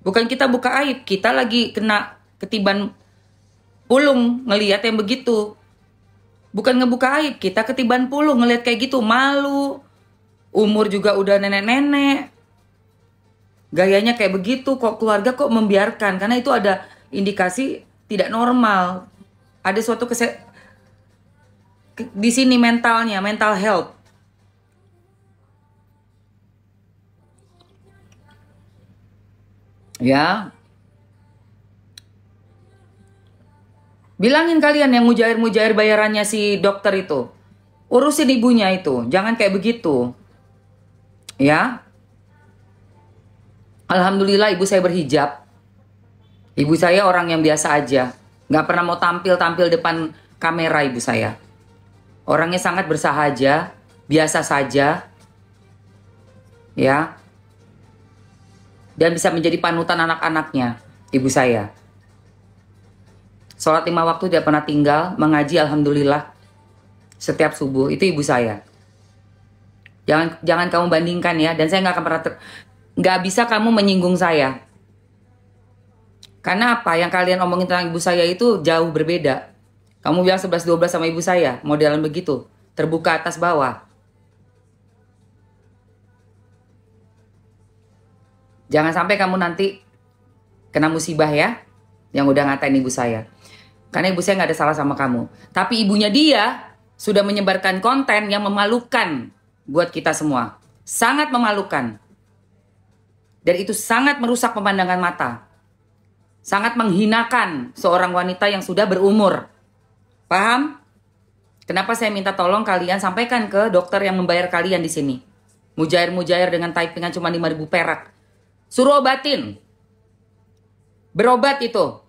Bukan kita buka aib, kita lagi kena ketiban pulung ngelihat yang begitu. Bukan ngebuka aib, kita ketiban pulung ngelihat kayak gitu, malu. Umur juga udah nenek-nenek. Gayanya kayak begitu, kok keluarga kok membiarkan? Karena itu ada indikasi tidak normal. Ada suatu di sini mentalnya, mental health. Ya. Bilangin kalian yang mujair-mujair bayarannya si dokter itu. Urusin ibunya itu, jangan kayak begitu. Ya. Alhamdulillah ibu saya berhijab. Ibu saya orang yang biasa aja. Nggak pernah mau tampil-tampil depan kamera ibu saya. Orangnya sangat bersahaja, biasa saja. Ya. Dan bisa menjadi panutan anak-anaknya, ibu saya. Sholat 5 waktu tidak pernah tinggal, mengaji alhamdulillah setiap subuh, itu ibu saya. Jangan kamu bandingkan ya, dan saya nggak akan pernah nggak bisa kamu menyinggung saya. Karena apa yang kalian omongin tentang ibu saya itu jauh berbeda. Kamu bilang 11-12 sama ibu saya, modelan begitu, terbuka atas bawah. Jangan sampai kamu nanti kena musibah ya, yang udah ngatain ibu saya. Karena ibu saya nggak ada salah sama kamu. Tapi ibunya dia sudah menyebarkan konten yang memalukan buat kita semua. Sangat memalukan. Dan itu sangat merusak pemandangan mata. Sangat menghinakan seorang wanita yang sudah berumur. Paham? Kenapa saya minta tolong kalian sampaikan ke dokter yang membayar kalian di sini. Mujair-mujair dengan typingan cuma 5.000 perak. Suruh obatin. Berobat itu.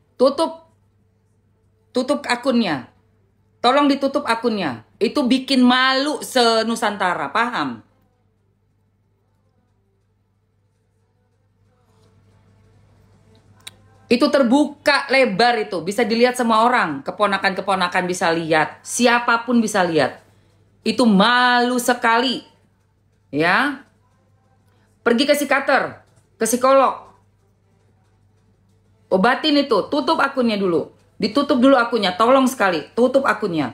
Tutup akunnya. Tolong ditutup akunnya. Itu bikin malu se-Nusantara. Paham? Itu terbuka lebar itu. Bisa dilihat semua orang. Keponakan-keponakan bisa lihat. Siapapun bisa lihat. Itu malu sekali. Ya. Pergi ke psikiater. Ke psikolog. Obatin itu. Tutup akunnya dulu. Ditutup dulu akunnya. Tolong sekali. Tutup akunnya.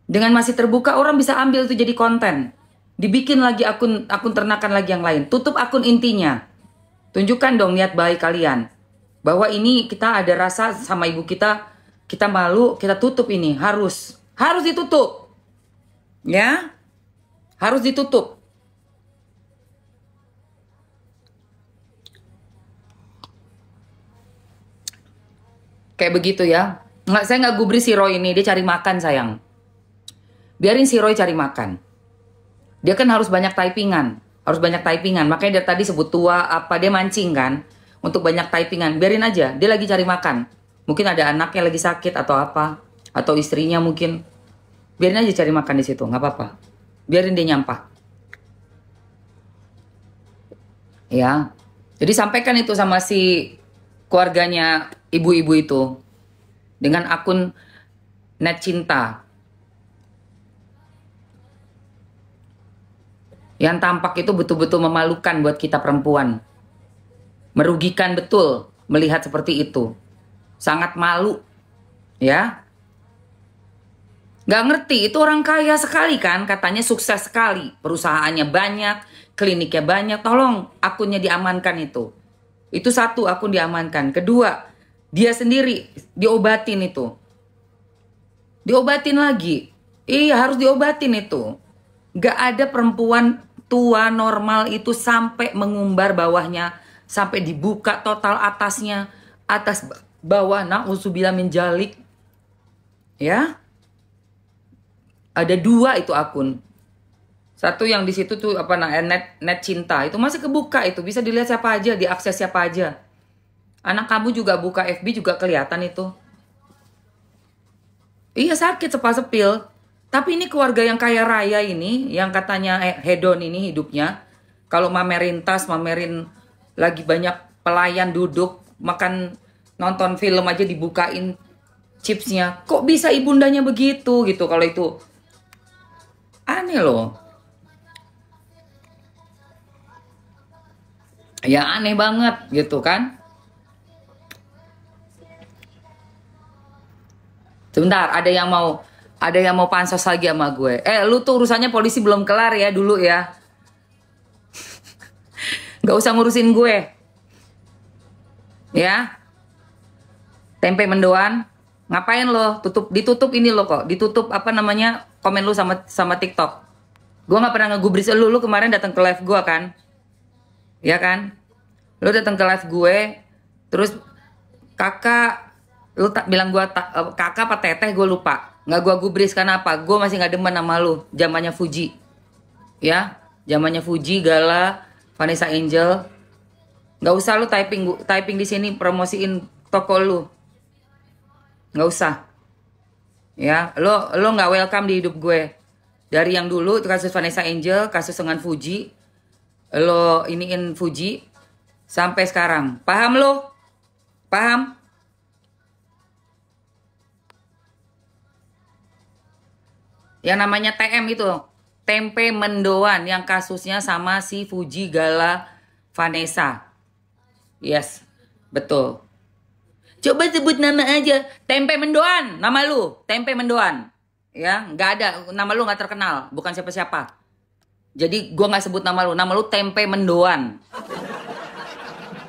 Dengan masih terbuka orang bisa ambil itu jadi konten. Dibikin lagi akun ternakan lagi yang lain. Tutup akun intinya. Tunjukkan dong niat baik kalian. Bahwa ini kita ada rasa sama ibu kita. Kita malu. Kita tutup ini. Harus ditutup. Ya. Harus ditutup. Kayak begitu ya. Saya nggak gubris si Roy ini. Dia cari makan sayang. Biarin si Roy cari makan. Dia kan harus banyak typingan. Makanya dari tadi sebut tua apa. Dia mancing kan. Untuk banyak typingan. Biarin aja. Dia lagi cari makan. Mungkin ada anaknya lagi sakit atau apa. Atau istrinya mungkin. Biarin aja cari makan di situ. Nggak apa-apa. Biarin dia nyampah. Ya. Jadi sampaikan itu sama si keluarganya ibu-ibu itu dengan akun Net Cinta yang tampak itu betul-betul memalukan buat kita perempuan, merugikan betul melihat seperti itu, sangat malu ya. Nggak ngerti itu orang kaya sekali kan, katanya sukses sekali, perusahaannya banyak, kliniknya banyak. Tolong akunnya diamankan itu. Itu satu, akun diamankan. Kedua, dia sendiri diobatin itu. Diobatin lagi. Iya, harus diobatin itu. Gak ada perempuan tua normal itu sampai mengumbar bawahnya. Sampai dibuka total atasnya. Atas bawah, na'udzubillah min dzalik. Ya. Ada 2 itu akun. Satu yang di situ tuh apa net cinta itu masih kebuka itu, bisa dilihat siapa aja, diakses siapa aja. Anak kamu juga buka FB juga kelihatan itu. Iya sakit sepil. Tapi ini keluarga yang kaya raya ini, yang katanya hedon ini hidupnya. Kalau mamerin tas, mamerin lagi banyak pelayan duduk makan nonton film aja dibukain chipsnya. Kok bisa ibundanya begitu gitu? Kalau itu aneh loh. Ya aneh banget gitu kan. Sebentar, ada yang mau pansos lagi sama gue. Lu tuh urusannya polisi belum kelar ya dulu ya. Gak usah ngurusin gue. Ya. Tempe mendoan. Ngapain lo? Ditutup ini lo kok. Ditutup apa namanya? Komen lu sama TikTok. Gue gak pernah ngegubris lu. Lu kemarin datang ke live gue kan? Ya kan? Lu datang ke live gue. Terus kakak, lu bilang gue kakak apa teteh, gue lupa. Nggak gue gubris karena apa? Gue masih nggak demen sama lu. Zamannya Fuji, ya, zamannya Fuji, Gala, Vanessa Angel. Nggak usah lu typing di sini promosiin toko lu. Nggak usah. Ya, lo nggak welcome di hidup gue. Dari yang dulu kasus Vanessa Angel, kasus dengan Fuji, lo iniin Fuji sampai sekarang. Paham lo? Paham? Yang namanya TM itu, tempe mendoan yang kasusnya sama si Fuji, Gala, Vanessa. Yes, betul. Coba sebut nama aja, tempe mendoan, nama lu, tempe mendoan. Ya, nggak ada, nama lu nggak terkenal, bukan siapa-siapa. Jadi gua nggak sebut nama lu tempe mendoan.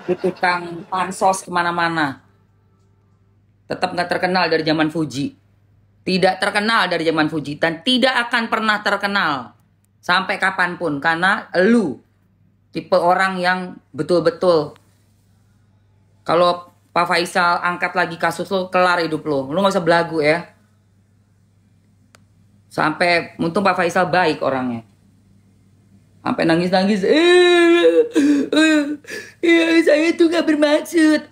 Itu tukang pansos kemana-mana. Tetap nggak terkenal dari zaman Fuji. Tidak terkenal dari zaman Fuji dan tidak akan pernah terkenal sampai kapanpun karena lu tipe orang yang betul-betul kalau Pak Faisal angkat lagi kasus lo, kelar hidup lo. Lu gak usah belagu ya. Sampai untung Pak Faisal baik orangnya. Sampai nangis-nangis. Ya, saya tuh gak bermaksud.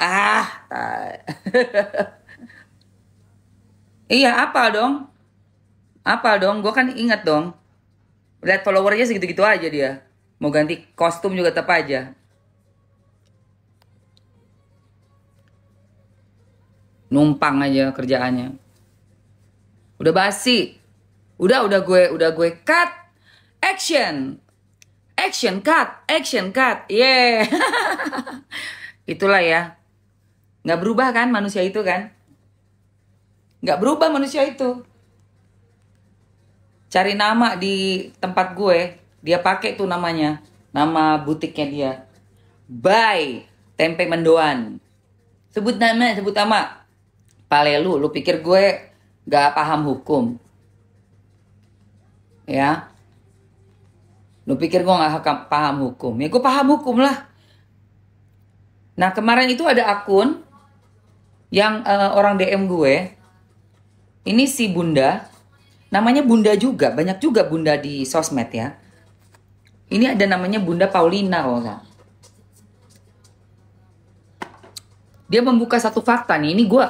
Iya, apal dong. Apal dong, gue kan ingat dong. Lihat followernya segitu-gitu aja dia. Mau ganti kostum juga tetap aja. Numpang aja kerjaannya. Udah basi. Udah gue cut. Action. Action cut. Action cut. Yeah. Itulah ya. Nggak berubah kan manusia itu kan? Nggak berubah manusia itu. Cari nama di tempat gue, dia pakai tuh namanya, nama butiknya dia. Buy tempe mendoan. Sebut nama. Pale lu pikir gue nggak paham hukum? Ya? Lu pikir gue nggak paham hukum? Ya gue paham hukum lah. Nah kemarin itu ada akun yang orang DM gue. Ini si Bunda, namanya Bunda juga, banyak juga Bunda di sosmed ya. Ini ada namanya Bunda Paulina kalau nggak. Dia membuka satu fakta nih, ini gue.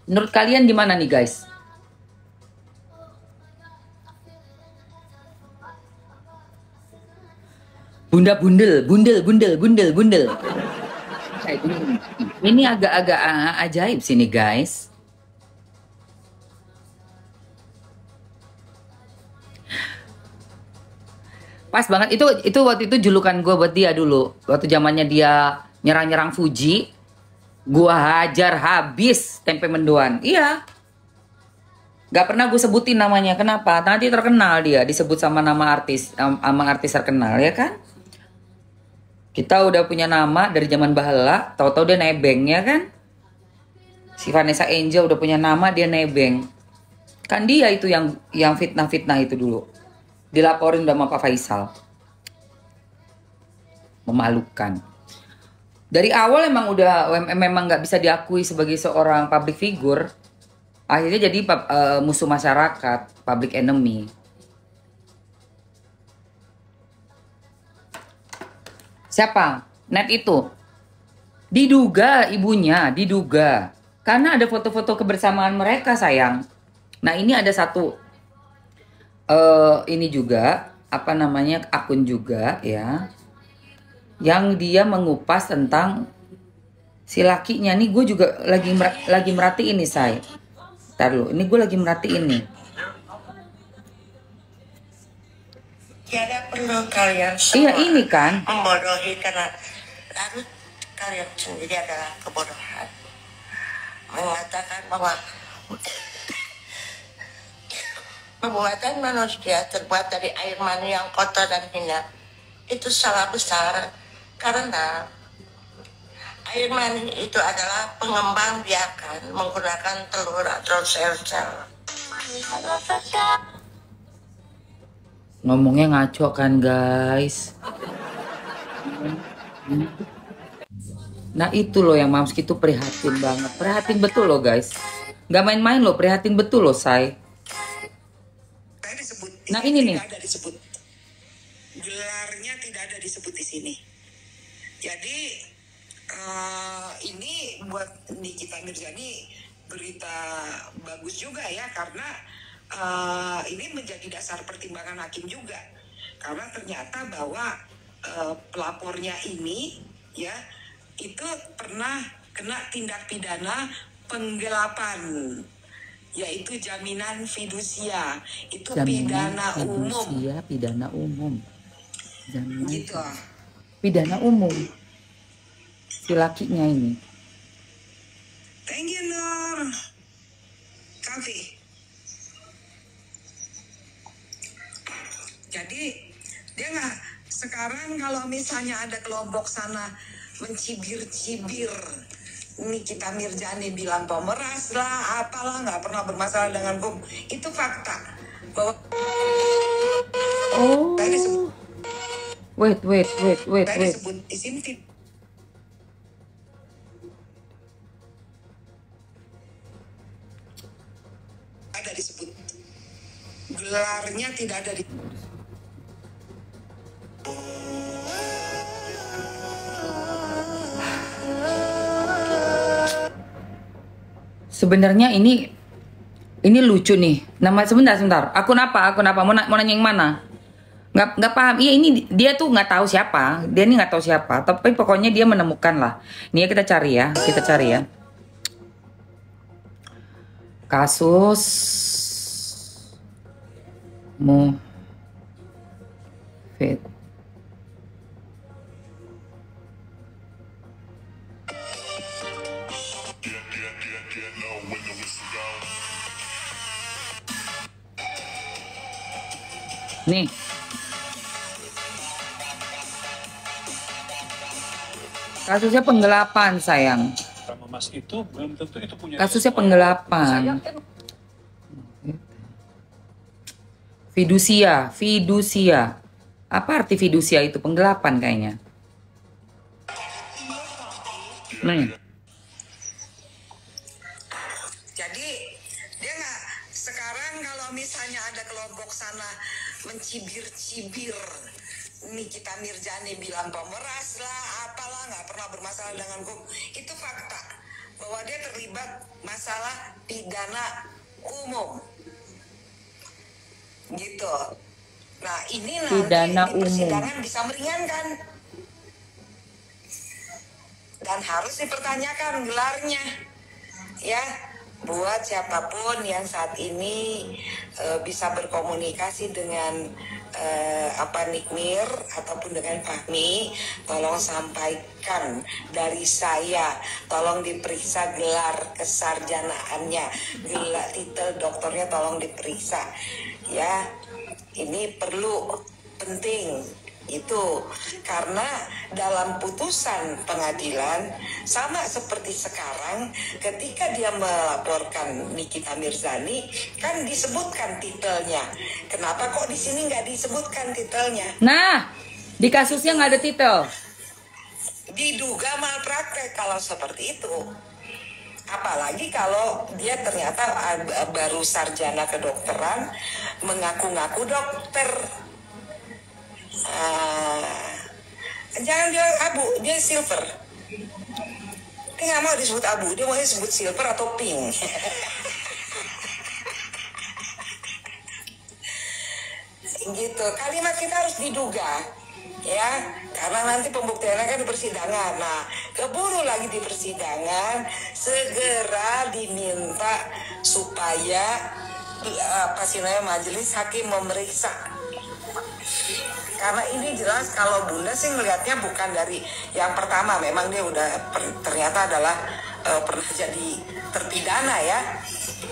Menurut kalian gimana nih guys? Bunda bundel. Ini agak-agak ajaib sini guys. Pas banget itu waktu itu julukan gue buat dia dulu. Waktu zamannya dia nyerang-nyerang Fuji, gue hajar habis tempe mendoan. Iya. Gak pernah gue sebutin namanya. Kenapa? Nanti terkenal dia disebut sama nama artis, sama artis terkenal ya kan? Kita udah punya nama dari zaman baheula, tahu-tahu dia nebeng ya kan? Si Vanessa Angel udah punya nama, dia nebeng. Kan dia itu yang fitnah-fitnah itu dulu. Dilaporin sama Pak Faisal. Memalukan. Dari awal memang nggak bisa diakui sebagai seorang public figure. Akhirnya jadi musuh masyarakat, public enemy. Siapa? Net itu. Diduga ibunya, diduga. Karena ada foto-foto kebersamaan mereka sayang. Nah ini ada satu ini juga apa namanya akun juga ya yang dia mengupas tentang si lakinya nih. Gue juga lagi merhatiin nih say. Ntar lu, ini gue lagi merhatiin nih. Tiada perlu kalian semua Iya ini kan membodohi karena larut kalian sendiri adalah kebodohan. Mengatakan bahwa Perbuatan manusia terbuat dari air mani yang kotor dan hina itu salah besar, karena air mani itu adalah pengembang biakan menggunakan telur atau sel-sel. Ngomongnya ngaco kan guys. Nah itu loh yang Mamski tuh prihatin banget. Prihatin betul loh guys. Gak main-main loh, prihatin betul loh say. Nah ini nih. Tidak ada disebut. Gelarnya tidak ada disebut di sini. Jadi ini buat Nikita Mirzani berita bagus juga ya, karena ini menjadi dasar pertimbangan hakim juga, karena ternyata bahwa pelapornya ini ya itu pernah kena tindak pidana penggelapan, yaitu jaminan fidusia, itu pidana umum. Pidana umum. Jaminan Gitu. pidana umum. Si lakinya ini. Thank you Nur. Kavi. Jadi dia nggak, sekarang kalau misalnya ada kelompok sana mencibir-cibir Nikita Mirzani bilang pemeras lah, apalah, nggak pernah bermasalah dengan hukum, itu fakta bahwa Oh. tadi disebut, Wait. disebut di sini ada disebut, gelarnya tidak ada di. Sebenarnya ini lucu nih. Nama sebentar. Akun apa? Mau nanya yang mana? Nggak paham. Iya ini dia tuh nggak tahu siapa. Dia ini nggak tahu siapa. Tapi pokoknya dia menemukan lah. Ini ya kita cari ya. Kasus Mufid. Nih. Kasusnya penggelapan, sayang. Sama Mas itu belum tentu itu punya. Kasusnya penggelapan. Fidusia. Apa arti fidusia itu? Penggelapan kayaknya. Nih. Jadi dia nggak, sekarang kalau misalnya ada kelompok sana mencibir-cibir Nikita Mirzani bilang pemeras lah, apalah, nggak pernah bermasalah dengan hukum, itu fakta bahwa dia terlibat masalah pidana umum gitu. Nah ini nanti Pidana di umum. persidangan bisa meringankan dan harus dipertanyakan gelarnya ya, buat siapapun yang saat ini bisa berkomunikasi dengan Nikmir ataupun dengan Fahmi, tolong sampaikan dari saya, tolong diperiksa gelar kesarjanaannya, gelar titel dokternya tolong diperiksa ya, ini perlu, penting itu, karena dalam putusan pengadilan sama seperti sekarang ketika dia melaporkan Nikita Mirzani kan disebutkan titelnya, kenapa kok di sini nggak disebutkan titelnya? Nah, di kasusnya nggak ada titel. Diduga malpraktek kalau seperti itu, apalagi kalau dia ternyata baru sarjana kedokteran mengaku-ngaku dokter. Jangan bilang abu, dia silver. Dia nggak mau disebut abu, dia mau disebut silver atau pink. Gitu, kalimat kita harus diduga ya, karena nanti pembuktiannya kan di persidangan. Nah, keburu lagi di persidangan, segera diminta supaya majelis hakim memeriksa. Karena ini jelas kalau Bunda sih ngelihatnya bukan dari yang pertama, memang dia udah ternyata adalah pernah jadi terpidana ya.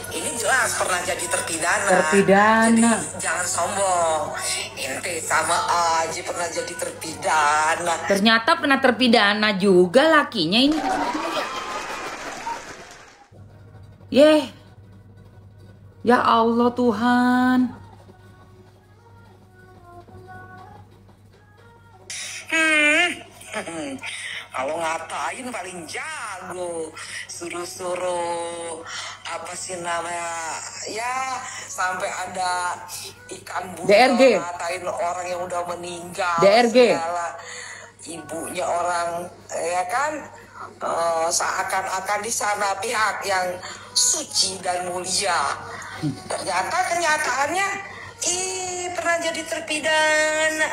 Ini jelas pernah jadi terpidana. Terpidana. Jadi jangan sombong. Ente sama aja pernah jadi terpidana. Ternyata pernah terpidana juga lakinya ini. Yeh. Ya Allah Tuhan. Kalau ngatain paling jago, suruh-suruh apa sih namanya ya, sampai ada ikan buta DRG. ngatain orang yang udah meninggal, DRG. segala ibunya orang ya kan, seakan-akan di sana pihak yang suci dan mulia. Ternyata kenyataannya pernah jadi terpidana.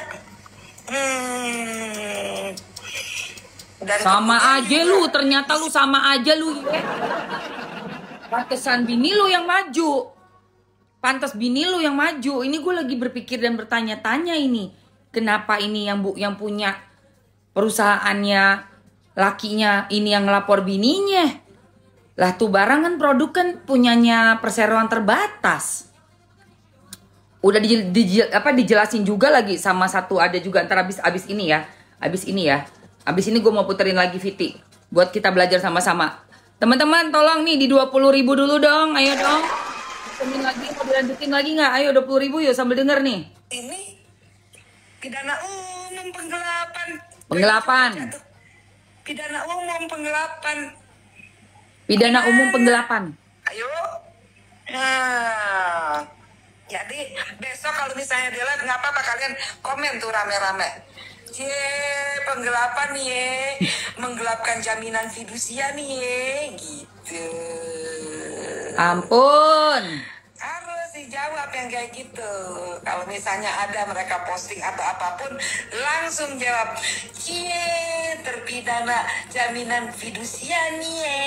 Dan Sama kemudian aja juga- lu, ternyata lu sama aja lu. Pantesan bini lu yang maju. Pantes bini lu yang maju. Ini gue lagi berpikir dan bertanya-tanya ini. Kenapa ini yang punya perusahaannya, lakinya ini yang ngelapor bininya? Lah tuh barang kan produk kan punyanya perseroan terbatas. Udah dijelasin juga lagi sama satu, ada juga ntar abis ini ya. Abis ini gue mau puterin lagi Viti buat kita belajar sama-sama. Teman-teman tolong nih di 20.000 dulu dong. Ayo dong. Temin lagi, mau dilanjutin lagi nggak? Ayo 20.000 yuk sambil denger nih. ini pidana umum penggelapan. Penggelapan. Pidana umum penggelapan. Pidana umum penggelapan. Ayo. Nah, jadi besok kalau misalnya dilihat nggak apa-apa, kalian komen tuh rame-rame. Penggelapan nih ye, menggelapkan jaminan fidusia nih ye, gitu. Ampun. Harus dijawab yang kayak gitu. Kalau misalnya ada mereka posting atau apapun, langsung jawab, terpidana jaminan fidusia nih ye.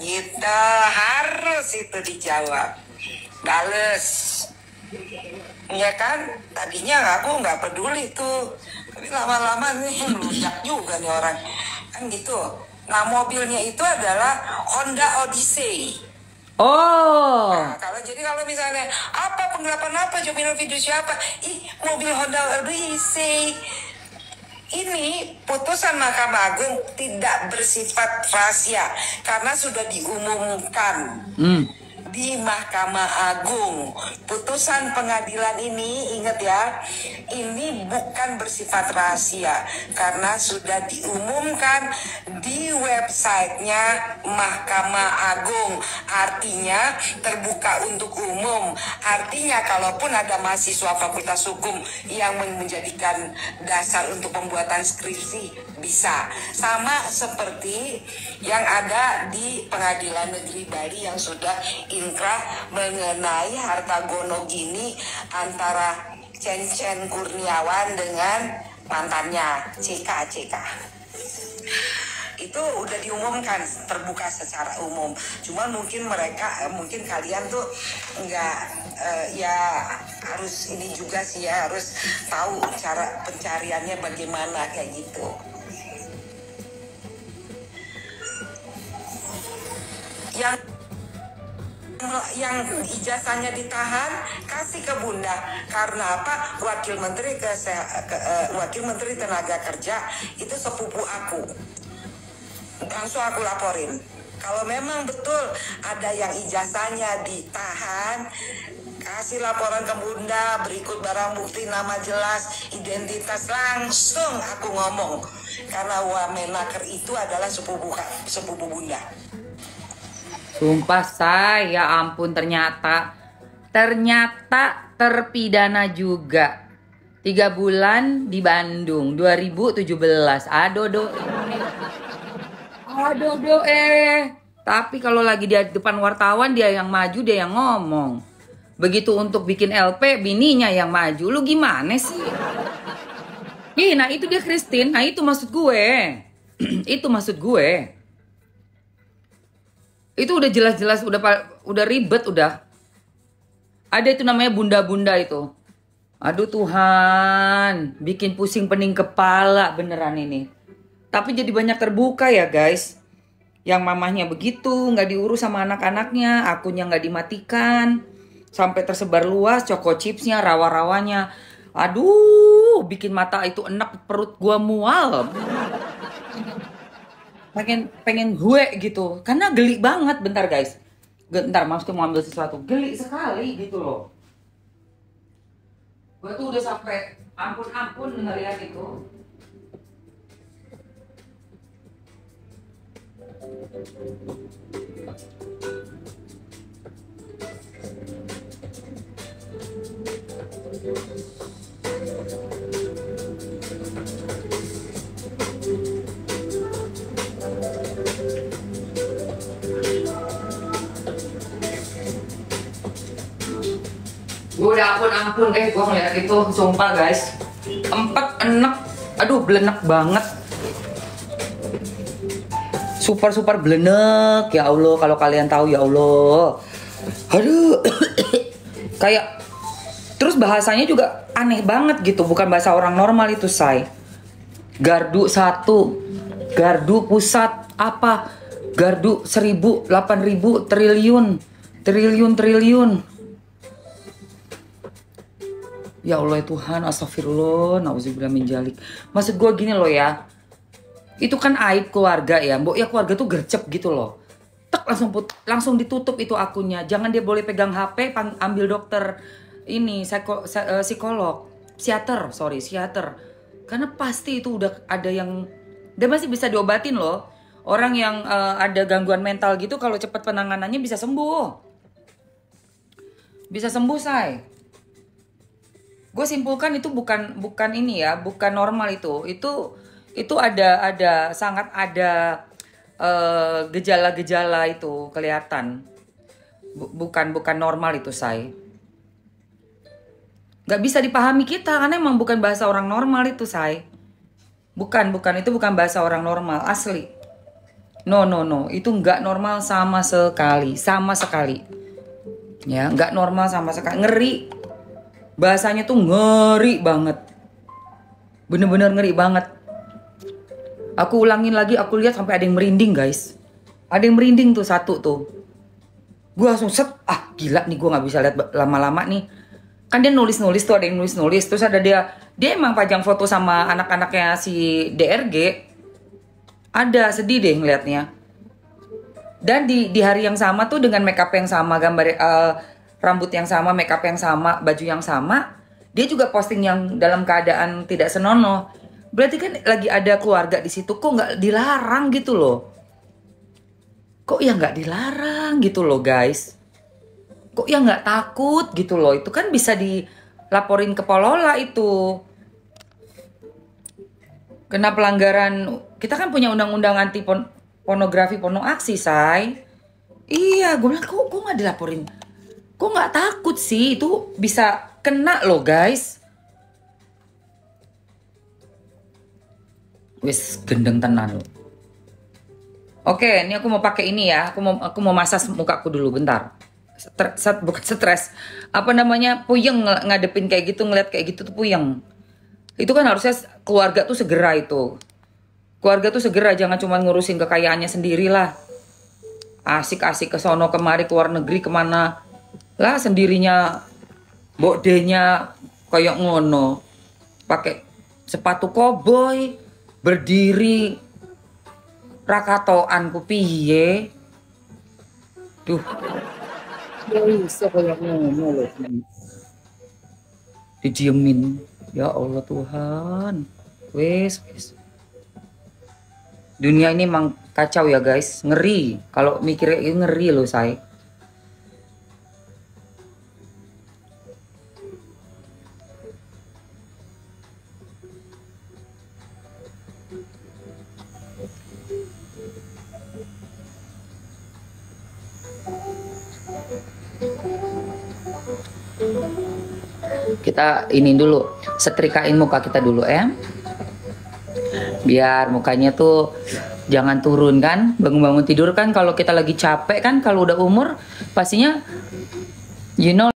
Gitu, harus itu dijawab. Bales. Ya kan, tadinya aku nggak peduli tuh, tapi lama-lama nih meludak juga nih orang, kan gitu. Nah mobilnya itu adalah Honda Odyssey. Oh. Nah, kalau misalnya apa penggelapan apa jaminan fidusia apa, mobil Honda Odyssey. Ini putusan Mahkamah Agung tidak bersifat rahasia karena sudah diumumkan. Di Mahkamah Agung. Putusan pengadilan ini, ingat ya, ini bukan bersifat rahasia karena sudah diumumkan di websitenya Mahkamah Agung. Artinya terbuka untuk umum. Artinya kalaupun ada mahasiswa Fakultas Hukum yang menjadikan dasar untuk pembuatan skripsi, bisa. Sama seperti yang ada di Pengadilan Negeri Bali yang sudah inkrah mengenai harta gono gini antara Cen Kurniawan dengan mantannya CK. Itu udah diumumkan terbuka secara umum. Cuma mungkin mungkin kalian tuh nggak ya harus ini juga sih ya, harus tahu cara pencariannya bagaimana kayak gitu. Yang ijazahnya ditahan kasih ke Bunda karena apa? Wakil Menteri Tenaga Kerja itu sepupu aku, langsung aku laporin. Kalau memang betul ada yang ijazahnya ditahan, kasih laporan ke Bunda, berikut barang bukti, nama jelas, identitas, langsung aku ngomong karena Wamenaker itu adalah sepupu Bunda. Sumpah saya ampun, ternyata terpidana juga. 3 bulan di Bandung 2017. Aduh. Tapi kalau lagi di depan wartawan dia yang maju, dia yang ngomong. Begitu untuk bikin LP bininya yang maju. Lu gimana sih? Nah itu dia Christine. Nah itu maksud gue. Itu maksud gue. Itu udah jelas-jelas udah ribet udah. Ada itu namanya bunda-bunda itu. Aduh Tuhan, bikin pusing pening kepala beneran ini. Tapi jadi banyak terbuka ya guys. Yang mamahnya begitu, nggak diurus sama anak-anaknya, akunnya nggak dimatikan, sampai tersebar luas, Choco Chipsnya, rawa-rawanya. Aduh, bikin mata itu enak, perut gua mual. Pengen gue gitu, karena geli banget. Bentar guys, bentar, Mas tuh mau ambil sesuatu. Geli sekali gitu loh. Gue tuh udah sampai ampun-ampun ngeliat itu. Gue udah ampun-ampun gue ngeliat itu, sumpah guys. Enek, aduh belenek banget. Super belenek, ya Allah, kalau kalian tahu ya Allah. Aduh. Kayak, terus bahasanya juga aneh banget gitu, bukan bahasa orang normal itu, say. Gardu 1, gardu pusat, apa? Gardu 1000, 8000, triliun. Ya Allah Tuhan, astagfirullah, nauzubillah min dzalik. Maksud gue gini loh ya, itu kan aib keluarga ya, mbok ya keluarga tuh gercep gitu loh. Tek langsung ditutup itu akunnya. Jangan dia boleh pegang HP, ambil dokter ini psikolog, psikiater. Karena pasti itu udah ada yang dia masih bisa diobatin loh. Orang yang ada gangguan mental gitu kalau cepat penanganannya bisa sembuh. Bisa sembuh, say. Gue simpulkan itu bukan ini ya, bukan normal itu. Itu ada sangat ada gejala-gejala itu kelihatan. Bukan normal itu, say. Gak bisa dipahami kita karena emang bukan bahasa orang normal itu, say. Bukan itu bukan bahasa orang normal asli. No, itu nggak normal sama sekali. Ya, nggak normal sama sekali. Ngeri. Bahasanya tuh ngeri banget. Bener-bener ngeri banget. Aku ulangin lagi, aku lihat sampai ada yang merinding, guys. Ada yang merinding tuh satu tuh. Gue langsung gila nih, gue nggak bisa lihat lama-lama nih. Kan dia nulis-nulis tuh, ada yang nulis-nulis. Terus ada dia emang pajang foto sama anak-anaknya si DRG. Ada, sedih deh ngeliatnya. Dan di hari yang sama tuh dengan makeup yang sama, gambar rambut yang sama, makeup yang sama, baju yang sama, dia juga posting yang dalam keadaan tidak senonoh. Berarti kan lagi ada keluarga di situ, kok nggak dilarang gitu loh? Kok ya nggak dilarang gitu loh, guys? Kok ya nggak takut gitu loh? Itu kan bisa dilaporin ke Polola itu. Kena pelanggaran, kita kan punya undang-undang anti pornografi, porno aksi, say. Iya, gue bilang kok nggak dilaporin? Kok nggak takut sih? Itu bisa kena loh, guys. Wis gendeng tenan loh. Oke, ini aku mau pakai ini ya. Aku mau masas mukaku dulu bentar. Bukan stres. Apa namanya? Puyeng ngadepin kayak gitu, ngeliat kayak gitu tuh puyeng. Itu kan harusnya keluarga tuh segera itu. Keluarga tuh segera, jangan cuma ngurusin kekayaannya sendiri lah. Asik-asik ke sono kemari, keluar negeri kemana. Lah sendirinya bodenya kayak ngono. Pakai sepatu koboi, berdiri rakatoan ku piye. Duh. Bisa kayak ngono loh. Didiemin. Ya Allah Tuhan. Wes. Dunia ini emang kacau ya, guys. Ngeri. Kalau mikirnya ngeri loh, say. Kita ini dulu, setrikain muka kita dulu ya. Biar mukanya tuh jangan turun kan. Bangun-bangun tidur kan kalau kita lagi capek kan, kalau udah umur pastinya you know